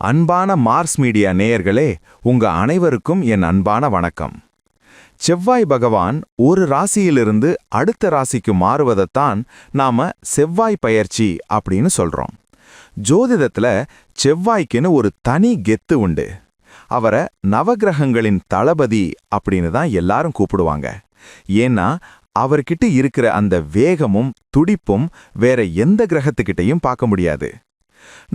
அன்பான Mars media நேயர்களே, உங்க அனைவருக்கும் என் அன்பான வணக்கம். செவ்வாய் பகவான் ஒரு ராசியிலிருந்து அடுத்த ராசிக்கு மாறுவதைத்தான் நாம செவ்வாய் பெயர்ச்சி அப்படின்னு சொல்றோம். ஜோதிடத்துல செவ்வாய்க்குன்னு ஒரு தனி கெத்து உண்டு. அவரை நவகிரகங்களின் தளபதி அப்படின்னு தான் எல்லாரும் கூப்பிடுவாங்க. ஏன்னா அவர்கிட்ட இருக்கிற அந்த வேகமும் துடிப்பும் வேற எந்த கிரகத்துக்கிட்டையும் பார்க்க முடியாது.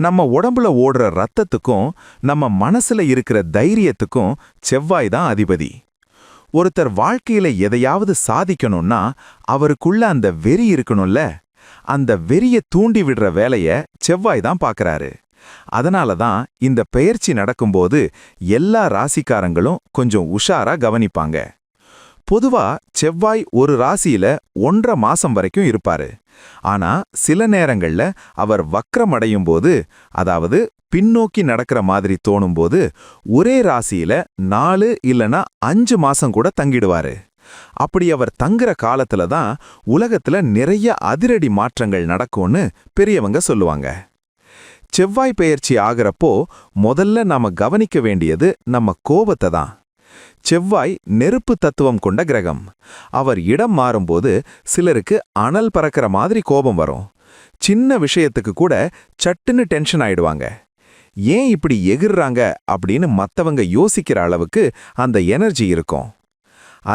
நம்ம உடம்புல ஓடுற ரத்தத்துக்கும் நம்ம மனசுல இருக்கிற தைரியத்துக்கும் செவ்வாய் தான் அதிபதி. ஒருத்தர் வாழ்க்கையில எதையாவது சாதிக்கணும்னா அவருக்குள்ள அந்த வெறி இருக்கணும்ல. அந்த வெறிய தூண்டி விடுற வேலைய செவ்வாய் தான் பார்க்கறாரு. அதனால தான் இந்த பெயர்ச்சி நடக்கும்போது எல்லா ராசிக்காரங்களும் கொஞ்சம் உஷாரா கவனிப்பாங்க. பொதுவா செவ்வாய் ஒரு ராசியில 1.5 மாசம் வரைக்கும் இருப்பாரு. ஆனா சில நேரங்கள்ல அவர் வக்ரமடையும் போது, அதாவது பின்னோக்கி நடக்கிற மாதிரி தோணும்போது, ஒரே ராசியில 4 இல்லனா 5 மாசம் கூட தங்கிடுவாரு. அப்படி அவர் தங்குற காலத்துல தான் உலகத்துல நிறைய அதிரடி மாற்றங்கள் நடக்கும்னு பெரியவங்க சொல்லுவாங்க. செவ்வாய் பெயர்ச்சி ஆகிறப்போ முதல்ல நாம கவனிக்க வேண்டியது நம்ம கோபத்தை தான். செவ்வாய் நெருப்பு தத்துவம் கொண்ட கிரகம். அவர் இடம் மாறும்போது சிலருக்கு அனல் பறக்கிற மாதிரி கோபம் வரும். சின்ன விஷயத்துக்கு கூட சட்டுன்னு டென்ஷன் ஆயிடுவாங்க. ஏன் இப்படி எகிர்றாங்க அப்படின்னு மத்தவங்க யோசிக்கிற அளவுக்கு அந்த எனர்ஜி இருக்கும்.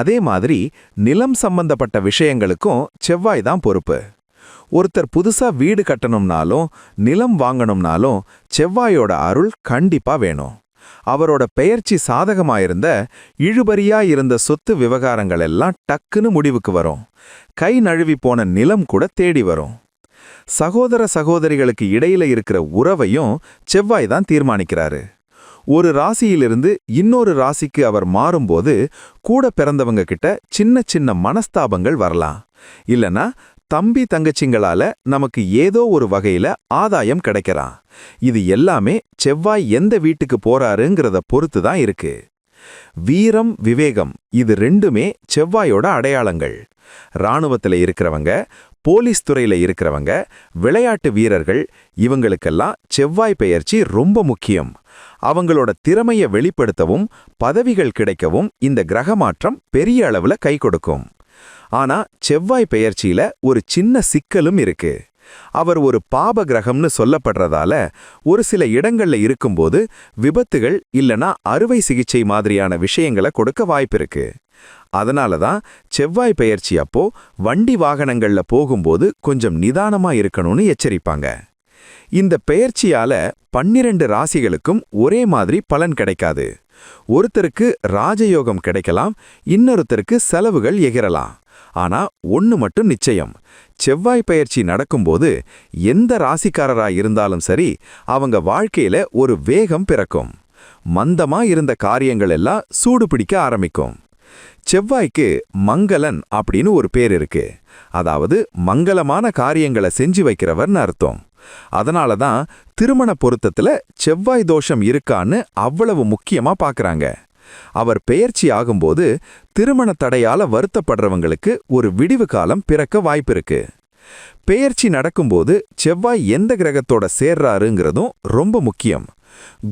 அதே மாதிரி நிலம் சம்பந்தப்பட்ட விஷயங்களுக்கும் செவ்வாய் தான் பொறுப்பு. ஒருத்தர் புதுசா வீடு கட்டணும்னாலும் நிலம் வாங்கணும்னாலும் செவ்வாயோட அருள் கண்டிப்பா வேணும். அவரோட பெயர்ச்சி சாதகமாயிருந்த இழுபறியா இருந்த சொத்து விவகாரங்கள் எல்லாம் டக்குன்னு முடிவுக்கு வரும். கை நழுவி போன நிலம் கூட தேடி வரும். சகோதர சகோதரிகளுக்கு இடையில இருக்கிற உறவையும் செவ்வாய் தான் தீர்மானிக்கிறாரு. ஒரு ராசியிலிருந்து இன்னொரு ராசிக்கு அவர் மாறும்போது கூட பிறந்தவங்க கிட்ட சின்ன சின்ன மனஸ்தாபங்கள் வரலாம். இல்லனா தம்பி தங்கச்சிங்களால நமக்கு ஏதோ ஒரு வகையில ஆதாயம் கிடைக்கலாம். இது எல்லாமே செவ்வாய் எந்த வீட்டுக்கு போறாருங்கிறத பொறுத்து தான் இருக்கு. வீரம், விவேகம் இது ரெண்டுமே செவ்வாயோட அடையாளங்கள். இராணுவத்துல இருக்கிறவங்க, போலீஸ் துறையில இருக்கிறவங்க, விளையாட்டு வீரர்கள் இவங்களுக்கெல்லாம் செவ்வாய் பெயர்ச்சி ரொம்ப முக்கியம். அவங்களோட திறமையை வெளிப்படுத்தவும் பதவிகள் கிடைக்கவும் இந்த கிரக மாற்றம் பெரிய அளவுல கை கொடுக்கும். ஆனா செவ்வாய் பெயர்ச்சியில ஒரு சின்ன சிக்கலும் இருக்கு. அவர் ஒரு பாப கிரகம்னு சொல்லப்படுறதால ஒரு சில இடங்கள்ல இருக்கும்போது விபத்துகள் இல்லனா அறுவை சிகிச்சை மாதிரியான விஷயங்களை கொடுக்க வாய்ப்பிருக்கு. அதனால தான் செவ்வாய் பெயர்ச்சி அப்போ வண்டி வாகனங்கள்ல போகும்போது கொஞ்சம் நிதானமா இருக்கணும்னு எச்சரிப்பாங்க. இந்த பெயர்ச்சியால 12 ராசிகளுக்கும் ஒரே மாதிரி பலன் கிடைக்காது. ஒருத்தருக்கு ராஜயோகம் கிடைக்கலாம், இன்னொருத்தருக்கு செலவுகள் எகிரலாம். ஆனா ஒன்னு மட்டும் நிச்சயம், செவ்வாய் பெயர்ச்சி நடக்கும்போது எந்த ராசிக்காரரா இருந்தாலும் சரி அவங்க வாழ்க்கையில ஒரு வேகம் பிறக்கும். மந்தமா இருந்த காரியங்கள் எல்லாம் சூடு பிடிக்க ஆரம்பிக்கும். செவ்வாய்க்கு மங்களன் அப்படின்னு ஒரு பேர் இருக்கு. அதாவது மங்களமான காரியங்களை செஞ்சு வைக்கிறவர்னு அர்த்தம். அதனால தான் திருமண பொருத்தத்துல செவ்வாய் தோஷம் இருக்கான்னு அவ்வளவு முக்கியமா பார்க்கறாங்க. அவர் பெயர்ச்சி ஆகும்போது திருமண தடையால வருத்தப்படுறவங்களுக்கு ஒரு விடிவு காலம் பிறக்க வாய்ப்பிருக்கு. பெயர்ச்சி நடக்கும்போது செவ்வாய் எந்த கிரகத்தோட சேர்றாருங்கிறதும் ரொம்ப முக்கியம்.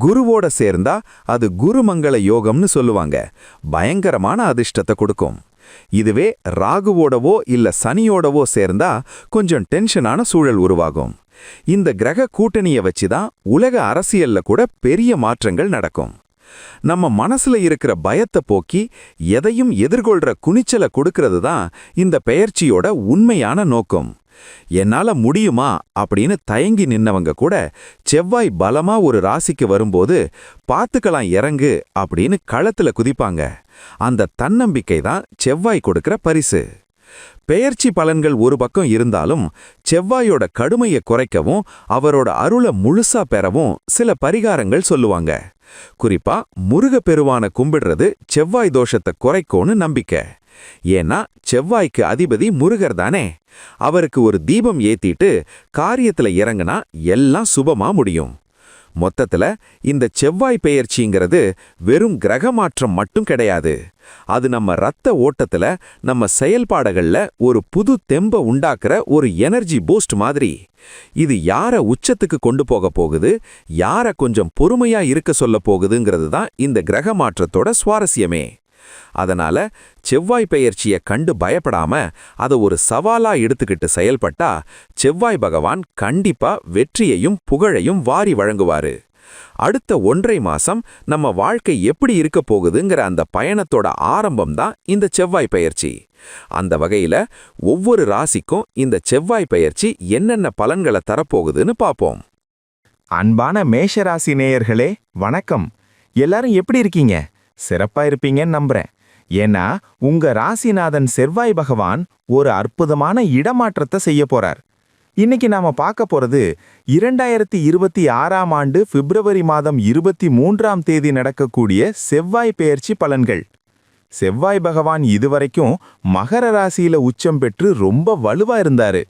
குருவோட சேர்ந்தா அது குருமங்கள யோகம்னு சொல்லுவாங்க. பயங்கரமான அதிர்ஷ்டத்தை கொடுக்கும். இதுவே ராகுவோடவோ இல்ல சனியோடவோ சேர்ந்தா கொஞ்சம் டென்ஷனான சூழல் உருவாகும். இந்த கிரக கூட்டணியை வச்சுதான் உலக அரசியல்ல கூட பெரிய மாற்றங்கள் நடக்கும். நம்ம மனசுல இருக்கிற பயத்தை போக்கி எதையும் எதிர்கொள்ற குனிச்சலை கொடுக்கிறது தான் இந்த பெயர்ச்சியோட உண்மையான நோக்கம். என்னால முடியுமா அப்படின்னு தயங்கி நின்னவங்க கூட செவ்வாய் பலமா ஒரு ராசிக்கு வரும்போது பார்த்துக்கலாம் இறங்கு அப்படின்னு களத்துல குதிப்பாங்க. அந்த தன்னம்பிக்கை தான் செவ்வாய் கொடுக்கிற பரிசு. பெயர்ச்சி பலன்கள் ஒரு பக்கம் இருந்தாலும் செவ்வாயோட கடுமையை குறைக்கவும் அவரோட அருளை முழுசா பெறவும் சில பரிகாரங்கள் சொல்லுவாங்க. குறிப்பா முருகப்பெருவானை கும்பிடுறது செவ்வாய் தோஷத்தை குறைக்கும்னு நம்பிக்கை. ஏன்னா செவ்வாய்க்கு அதிபதி முருகர் தானே. அவருக்கு ஒரு தீபம் ஏத்திட்டு காரியத்துல இறங்குனா எல்லாம் சுபமா முடியும். மொத்தத்துல இந்த செவ்வாய் பெயர்ச்சிங்கிறது வெறும் கிரக மாற்றம் மட்டும் கிடையாது. அது நம்ம ரத்த ஓட்டத்துல, நம்ம செயல்பாடுகள்ல ஒரு புது தெம்ப உண்டாக்குற ஒரு எனர்ஜி பூஸ்ட் மாதிரி. இது யார உச்சத்துக்கு கொண்டு போக போகுது, யார கொஞ்சம் பொறுமையா இருக்க சொல்ல போகுதுங்கிறது தான் இந்த கிரக மாற்றத்தோட சுவாரஸ்யமே. அதனால செவ்வாய் பெயர்ச்சிய கண்டு பயப்படாம அதை ஒரு சவாலா எடுத்துக்கிட்டு செயல்பட்டா செவ்வாய் பகவான் கண்டிப்பா வெற்றியையும் புகழையும் வாரி வழங்குவாரு. அடுத்த 1.5 மாசம் நம்ம வாழ்க்கை எப்படி இருக்க போகுதுங்கிற அந்த பயணத்தோட ஆரம்பம் தான் இந்த செவ்வாய் பெயர்ச்சி. அந்த வகையில ஒவ்வொரு ராசிக்கும் இந்த செவ்வாய் பெயர்ச்சி என்னென்ன பலன்களை தரப்போகுதுன்னு பாப்போம். அன்பான மேஷராசி நேயர்களே, வணக்கம். எல்லாரும் எப்படி இருக்கீங்க? சிறப்பா இருப்பீங்கன்னு நம்புறேன். ஏன்னா உங்க ராசிநாதன் செவ்வாய் பகவான் ஒரு அற்புதமான இடமாற்றத்தை செய்ய போறார். இன்னைக்கு நாம பார்க்க போறது 2026ஆம் ஆண்டு பிப்ரவரி மாதம் 23ஆம் தேதி நடக்கக்கூடிய செவ்வாய் பெயர்ச்சி பலன்கள். செவ்வாய் பகவான் இதுவரைக்கும் மகர ராசியில உச்சம் பெற்று ரொம்ப வலுவா இருந்தாரு.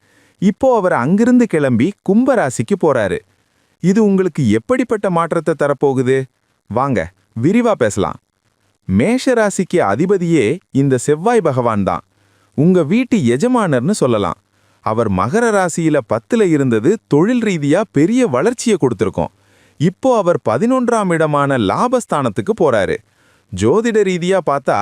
இப்போ அவர் அங்கிருந்து கிளம்பி கும்ப ராசிக்கு போறாரு. இது உங்களுக்கு எப்படிப்பட்ட மாற்றத்தை தரப்போகுது? வாங்க விரிவா பேசலாம். மேஷ ராசிக்கு அதிபதியே இந்த செவ்வாய் பகவான் தான். உங்க வீட்டு எஜமானர்னு சொல்லலாம். அவர் மகர ராசியில 10ல இருந்தது தொழில் ரீதியா பெரிய வளர்ச்சியை கொடுத்திருக்கோம். இப்போ அவர் 11ஆம் இடமான லாபஸ்தானத்துக்கு போறாரு. ஜோதிட ரீதியா பார்த்தா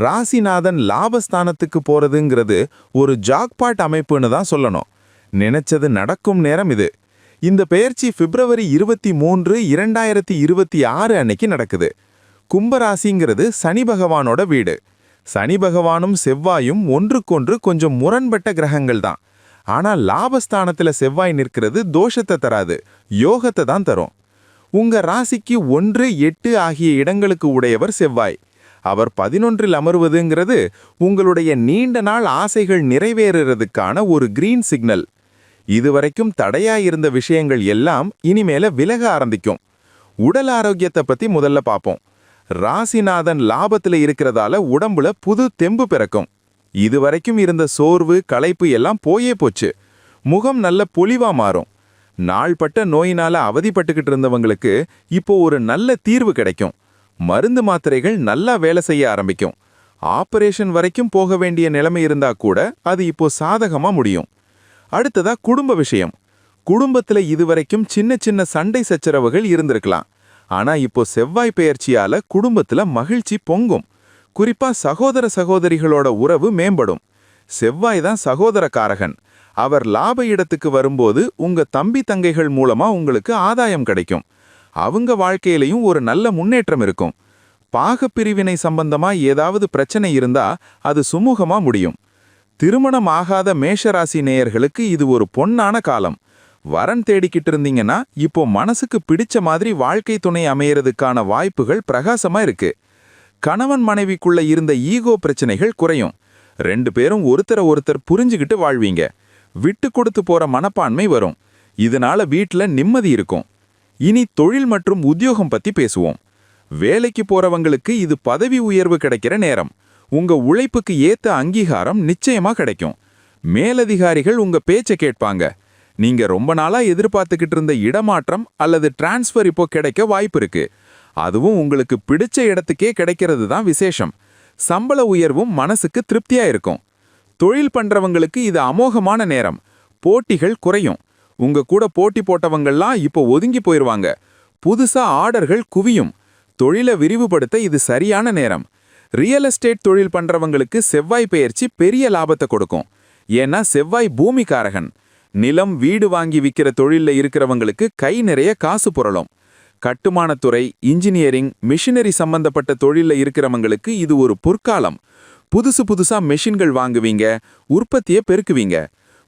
ராசிநாதன் லாபஸ்தானத்துக்கு போறதுங்கிறது ஒரு ஜாக்பாட் அமைப்புன்னு தான் சொல்லணும். நினைச்சது நடக்கும் நேரம் இது. இந்த பெயர்ச்சி பிப்ரவரி 23, 2026 அன்னைக்கு நடக்குது. கும்பராசிங்கிறது சனி பகவானோட வீடு. சனி பகவானும் செவ்வாயும் ஒன்றுக்கொன்று கொஞ்சம் முரண்பட்ட கிரகங்கள் தான். ஆனால் லாபஸ்தானத்துல செவ்வாய் நிற்கிறது தோஷத்தை தராது, யோகத்தை தான் தரும். உங்க ராசிக்கு 1, 8 ஆகிய இடங்களுக்கு உடையவர் செவ்வாய். அவர் 11ல் அமர்வதுங்கிறது உங்களுடைய நீண்ட நாள் ஆசைகள் நிறைவேறுறதுக்கான ஒரு கிரீன் சிக்னல். இதுவரைக்கும் தடையாயிருந்த விஷயங்கள் எல்லாம் இனிமேல விலக ஆரம்பிக்கும். உடல் ஆரோக்கியத்தை பத்தி முதல்ல பார்ப்போம். ராசிநாதன் லாபத்துல இருக்கிறதால உடம்புல புது தெம்பு பிறக்கும். இதுவரைக்கும் இருந்த சோர்வு, களைப்பு எல்லாம் போயே போச்சு. முகம் நல்ல பொலிவா மாறும். நாள்பட்ட நோயினால அவதிப்பட்டுக்கிட்டு இருந்தவங்களுக்கு இப்போ ஒரு நல்ல தீர்வு கிடைக்கும். மருந்து மாத்திரைகள் நல்லா வேலை செய்ய ஆரம்பிக்கும். ஆபரேஷன் வரைக்கும் போக வேண்டிய நிலைமை இருந்தா கூட அது இப்போ சாதகமா முடியும். அடுத்ததா குடும்ப விஷயம். குடும்பத்துல இதுவரைக்கும் சின்ன சின்ன சண்டை சச்சரவுகள் இருந்திருக்கலாம். ஆனா இப்போ செவ்வாய் பெயர்ச்சியால குடும்பத்துல மகிழ்ச்சி பொங்கும். குறிப்பா சகோதர சகோதரிகளோட உறவு மேம்படும். செவ்வாய் தான் சகோதரக்காரகன். அவர் லாப இடத்துக்கு வரும்போது உங்க தம்பி தங்கைகள் மூலமா உங்களுக்கு ஆதாயம் கிடைக்கும். அவங்க வாழ்க்கையிலையும் ஒரு நல்ல முன்னேற்றம் இருக்கும். பாகப்பிரிவினை சம்பந்தமா ஏதாவது பிரச்சனை இருந்தா அது சுமூகமா முடியும். திருமணம் ஆகாத மேஷராசி நேயர்களுக்கு இது ஒரு பொன்னான காலம். வரன் தேடிக்கிட்டு இருந்தீங்கன்னா இப்போ மனசுக்கு பிடிச்ச மாதிரி வாழ்க்கை துணை அமையறதுக்கான வாய்ப்புகள் பிரகாசமா இருக்கு. கணவன் மனைவிக்குள்ள இருந்த ஈகோ பிரச்சனைகள் குறையும். 2 பேரும் ஒருத்தர் புரிஞ்சுகிட்டு வாழ்வீங்க. விட்டு கொடுத்து போற மனப்பான்மை வரும். இதனால வீட்ல நிம்மதி இருக்கும். இனி தொழில் மற்றும் உத்தியோகம் பத்தி பேசுவோம். வேலைக்கு போறவங்களுக்கு இது பதவி உயர்வு கிடைக்கிற நேரம். உங்க உழைப்புக்கு ஏத்த அங்கீகாரம் நிச்சயமா கிடைக்கும். மேலதிகாரிகள் உங்க பேச்சை கேட்பாங்க. நீங்க ரொம்ப நாளா எதிர்பார்த்துக்கிட்டு இருந்த இடமாற்றம் அல்லது டிரான்ஸ்ஃபர் இப்போ கிடைக்க வாய்ப்பு இருக்கு. அதுவும் உங்களுக்கு பிடிச்ச இடத்துக்கே கிடைக்கிறது தான் விசேஷம். சம்பள உயர்வும் மனசுக்கு திருப்தியா இருக்கும். தொழில் பண்றவங்களுக்கு இது அமோகமான நேரம். போட்டிகள் குறையும். உங்க கூட போட்டி போட்டவங்கள்லாம் இப்போ ஒதுங்கி போயிருவாங்க. புதுசா ஆர்டர்கள் குவியும். தொழிலை விரிவுபடுத்த இது சரியான நேரம். ரியல் எஸ்டேட் தொழில் பண்றவங்களுக்கு செவ்வாய் பெயர்ச்சி பெரிய லாபத்தை கொடுக்கும். ஏன்னா செவ்வாய் பூமிக்காரகன். நிலம், வீடு வாங்கி விற்கிற தொழில்ல இருக்கிறவங்களுக்கு கை நிறைய காசு புரளும். கட்டுமானத்துறை, இன்ஜினியரிங், மிஷினரி சம்பந்தப்பட்ட தொழில்ல இருக்கிறவங்களுக்கு இது ஒரு பொற்காலம். புதுசா மெஷின்கள் வாங்குவீங்க, உற்பத்தியை பெருக்குவீங்க.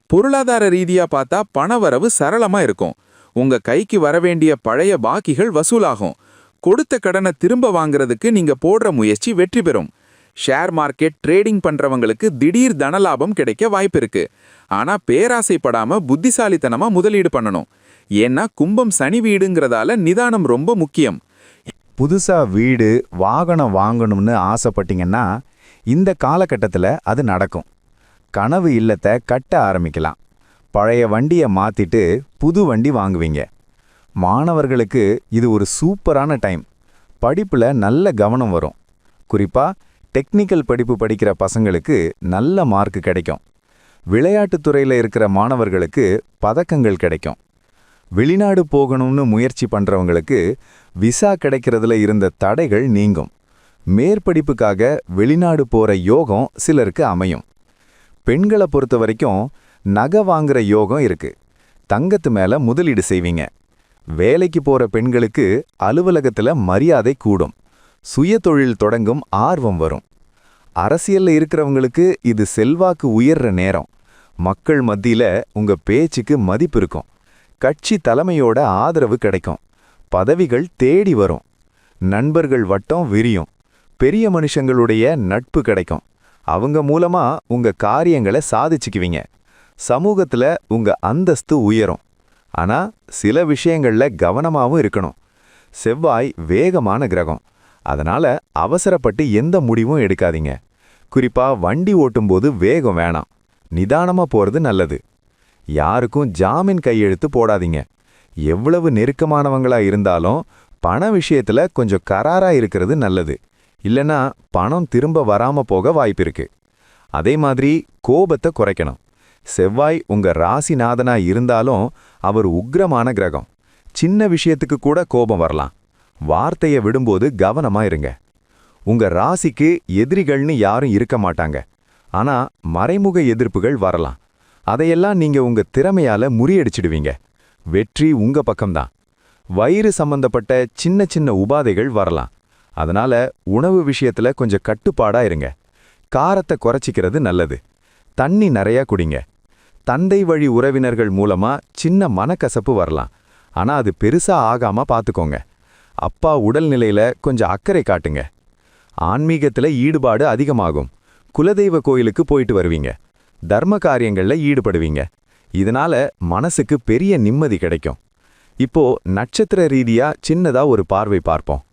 பொருளாதார ரீதியா பார்த்தா பணவரவு சரளமா இருக்கும். உங்க கைக்கு வரவேண்டிய பழைய பாக்கிகள் வசூலாகும். கொடுத்த கடனை திரும்ப வாங்குறதுக்கு நீங்க போடுற முயற்சி வெற்றி பெறும். ஷேர் மார்க்கெட், ட்ரேடிங் பண்றவங்களுக்கு திடீர் தனலாபம் கிடைக்க வாய்ப்பு இருக்கு. ஆனா பேராசைப்படாம புத்திசாலித்தனமா முதலீடு பண்ணணும். ஏன்னா கும்பம் சனி வீடுங்கிறதால நிதானம் ரொம்ப முக்கியம். புதுசா வீடு, வாகனம் வாங்கணும்னு ஆசைப்பட்டீங்கன்னா இந்த காலகட்டத்தில் அது நடக்கும். கனவு இல்லத்தை கட்ட ஆரம்பிக்கலாம். பழைய வண்டியை மாத்திட்டு புது வண்டி வாங்குவீங்க. மாணவர்களுக்கு இது ஒரு சூப்பரான டைம். படிப்புல நல்ல கவனம் வரும். குறிப்பா டெக்னிக்கல் படிப்பு படிக்கிற பசங்களுக்கு நல்ல மார்க் கிடைக்கும். விளையாட்டுத் துறையில இருக்கிற மாணவர்களுக்கு பதக்கங்கள் கிடைக்கும். வெளிநாடு போகணும்னு முயற்சி பண்றவங்களுக்கு விசா கிடைக்கிறதுல இருந்த தடைகள் நீங்கும். மேற்படிப்புக்காக வெளிநாடு போற யோகம் சிலருக்கு அமையும். பெண்களை பொறுத்த வரைக்கும் நகை வாங்குற யோகம் இருக்கு. தங்கத்து மேல முதலீடு செய்வீங்க. வேலைக்கு போற பெண்களுக்கு அலுவலகத்துல மரியாதை கூடும். சுயதொழில் தொடங்கும் ஆர்வம் வரும். அரசியல்ல இருக்கிறவங்களுக்கு இது செல்வாக்கு உயர்ற நேரம். மக்கள் மத்தியில உங்க பேச்சுக்கு மதிப்பு இருக்கும். கட்சி தலைமையோட ஆதரவு கிடைக்கும். பதவிகள் தேடி வரும். நண்பர்கள் வட்டம் விரியும். பெரிய மனுஷங்களுடைய நட்பு கிடைக்கும். அவங்க மூலமா உங்க காரியங்களை சாதிச்சுக்குவீங்க. சமூகத்துல உங்க அந்தஸ்து உயரும். ஆனா சில விஷயங்கள்ல கவனமாவும் இருக்கணும். செவ்வாய் வேகமான கிரகம். அதனால அவசரப்பட்டு எந்த முடிவும் எடுக்காதீங்க. குறிப்பா வண்டி ஓட்டும்போது வேகம் வேணாம். நிதானமா போறது நல்லது. யாருக்கும் ஜாமீன் கையெழுத்து போடாதீங்க. எவ்வளவு நெருக்கமானவங்களா இருந்தாலும் பண விஷயத்துல கொஞ்சம் கராரா இருக்கிறது நல்லது. இல்லனா பணம் திரும்ப வராம போக வாய்ப்பிருக்கு. அதே மாதிரி கோபத்தை குறைக்கணும். செவ்வாய் உங்க ராசிநாதனா இருந்தாலும் அவர் உக்கிரமான கிரகம். சின்ன விஷயத்துக்கு கூட கோபம் வரலாம். வார்த்தையை விடும்போது கவனமா இருங்க. உங்க ராசிக்கு எதிரிகள்னு யாரும் இருக்க மாட்டாங்க. ஆனா மறைமுக எதிர்ப்புகள் வரலாம். அதையெல்லாம் நீங்க உங்க திறமையால முறியடிச்சிடுவீங்க. வெற்றி உங்க பக்கம்தான். வயிறு சம்பந்தப்பட்ட சின்ன சின்ன உபாதைகள் வரலாம். அதனால உணவு விஷயத்துல கொஞ்சம் கட்டுப்பாடா இருங்க. காரத்தை குறைச்சிக்கிறது நல்லது. தண்ணி நிறைய குடிங்க. தந்தை வழி உறவினர்கள் மூலமா சின்ன மனக்கசப்பு வரலாம். ஆனா அது பெருசா ஆகாம பாத்துக்கோங்க. அப்பா உடல்நிலையில கொஞ்சம் அக்கறை காட்டுங்க. ஆன்மீகத்துல ஈடுபாடு அதிகமாகும். குலதெய்வ கோயிலுக்கு போயிட்டு வருவீங்க. தர்ம காரியங்கள்ல ஈடுபடுவீங்க. இதனால மனசுக்கு பெரிய நிம்மதி கிடைக்கும். இப்போ நட்சத்திர ரீதியா சின்னதா ஒரு பார்வை பார்ப்போம்.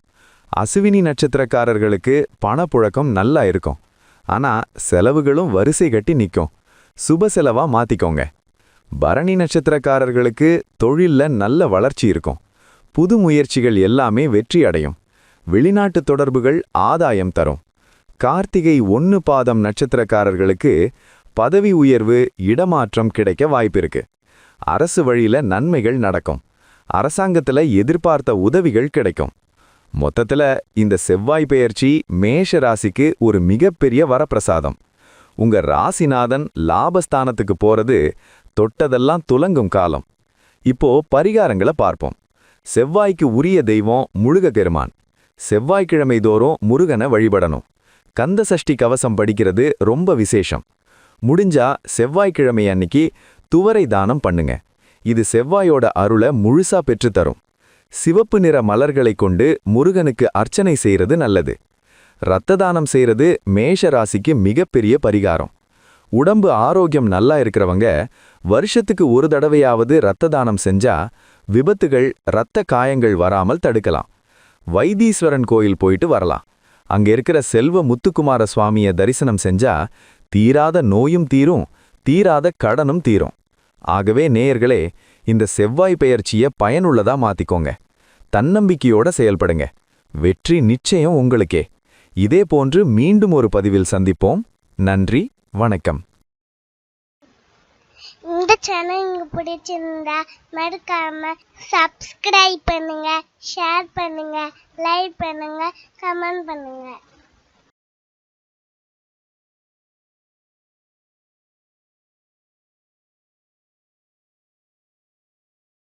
அசுவினி நட்சத்திரக்காரர்களுக்கு பணப்புழக்கம் நல்லா இருக்கும். ஆனா செலவுகளும் வரிசை கட்டி நிற்கும். சுப செலவா மாத்திக்கோங்க. பரணி நட்சத்திரக்காரர்களுக்கு தொழில்ல நல்ல வளர்ச்சி இருக்கும். புது முயற்சிகள் எல்லாமே வெற்றி அடையும். வெளிநாட்டு தொடர்புகள் ஆதாயம் தரும். கார்த்திகை 1 பாதம் நட்சத்திரக்காரர்களுக்கு பதவி உயர்வு, இடமாற்றம் கிடைக்க வாய்ப்பிருக்கு. அரசு வழியில நன்மைகள் நடக்கும். அரசாங்கத்துல எதிர்பார்த்த உதவிகள் கிடைக்கும். மொத்தத்துல இந்த செவ்வாய் பெயர்ச்சி மேஷ ராசிக்கு ஒரு மிகப்பெரிய வரப்பிரசாதம். உங்க ராசிநாதன் லாபஸ்தானத்துக்கு போறது தொட்டதெல்லாம் துலங்கும் காலம். இப்போ பரிகாரங்களை பார்ப்போம். செவ்வாய்க்கு உரிய தெய்வம் முருகப்பெருமான். செவ்வாய்க்கிழமை தோறும் முருகனை வழிபடணும். கந்த சஷ்டி கவசம் படிக்கிறது ரொம்ப விசேஷம். முடிஞ்சா செவ்வாய்க்கிழமை அன்னைக்கு துவரை தானம் பண்ணுங்க. இது செவ்வாயோட அருளை முழுசா பெற்றுத்தரும். சிவப்பு நிற மலர்களை கொண்டு முருகனுக்கு அர்ச்சனை செய்யறது நல்லது. இரத்த தானம் செய்யறது மேஷ ராசிக்கு மிகப்பெரிய பரிகாரம். உடம்பு ஆரோக்கியம் நல்லா இருக்கிறவங்க வருஷத்துக்கு ஒரு தடவையாவது இரத்த தானம் செஞ்சா விபத்துகள், இரத்த காயங்கள் வராமல் தடுக்கலாம். வைத்தீஸ்வரன் கோயில் போயிட்டு வரலாம். அங்க இருக்கிற செல்வ முத்துக்குமார சுவாமிய தரிசனம் செஞ்சா தீராத நோயும் தீரும், தீராத கடனும் தீரும். ஆகவே நேயர்களே, இந்த செவ்வாய் பெயர்ச்சியை பயனுள்ளதா மாத்திக்கோங்க. தன்னம்பிக்கையோட செயல்படுங்க. வெற்றி நிச்சயம் உங்களுக்கே. இதே போன்று மீண்டும் ஒரு பதிவில் சந்திப்போம். நன்றி, வணக்கம். இந்த சேனல் உங்களுக்கு பிடிச்சிருந்தா மறக்காம சப்ஸ்கிரைப் பண்ணுங்க, ஷேர் பண்ணுங்க, லைக் பண்ணுங்க, கமெண்ட் பண்ணுங்க.